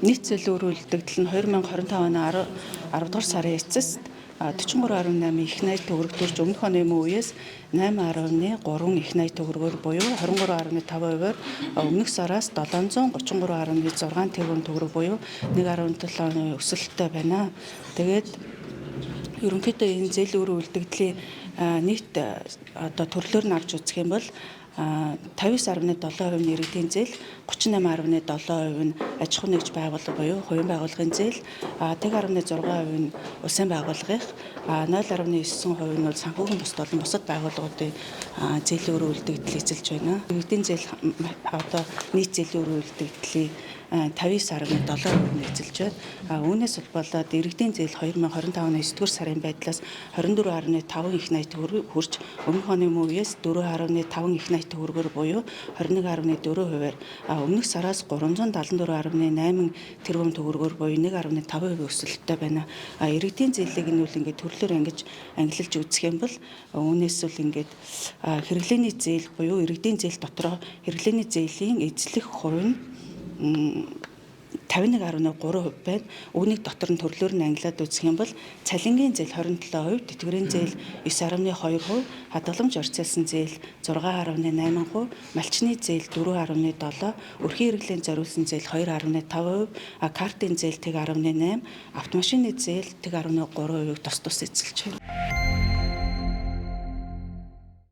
Нийт зээл өрүүлдэгдэл нь 2025 оны 10 дугаар сарын эцэст 43.8 их найд төгрөгтөрж өмнөх оны үеэс 8.3 их найд төгрөгөөр буюу 23.5%-аар өмнөх сараас 733.6 тэрбум төгрөг буюу 1.7% өсөлттэй байна. Тэгээд ерөнхийдөө энэ зээл өрүүлдэгдлийн нийт төрлөөр нь авч үзэх юм бол 59.7% нь иргэдийн зээл, 38.7% нь аж ахуй нэгж байгууллага буюу хувийн байгууллагын зээл, 1.6% нь улсын байгууллагын, 0.9% нь бол санхүүгийн бусад олон бусад байгууллагуудын зээлийн өрүүлдэгдэл эзэлж байна. Иргэдийн зээл нийт зээлийн өрүүлдэгдлийн 59.7% нь эзэлж байна. Үүнээс улбалаад иргэдийн зээл 2025 оны 9-р сарын байдлаас 24.5 их найт төгрөг хүрч өмнөх оны үеэс 4.5 их найт төгрөгөөр буюу 21.4%-аар өмнөх сараас 374.8 тэрбум төгрөгөөр буюу 1.5% өсөлттэй байна. Иргэдийн зээлийг нь бол ингээд төрлөөр ангиж ангилж үзэх юм бол үүнээс бол ингээд хэрэглээний зээл буюу иргэдийн зээл дотроо хэрэглээний зээлийн эзлэх хувь нь 51.3% байна. Үүнийг дотор нь төрлөөр нь ангилаад үзэх юм бол цалингийн зээл 27%, тэтгэврийн зээл 9.2%, хадгаламж орцсон зээл 6.8%, малчны зээл 4.7%, өрхийн хэрэглээнд зориулсан зээл 2.5%, картын зээл 1.8%, автомашины зээл 1.3%-ийг тус эзэлж байна.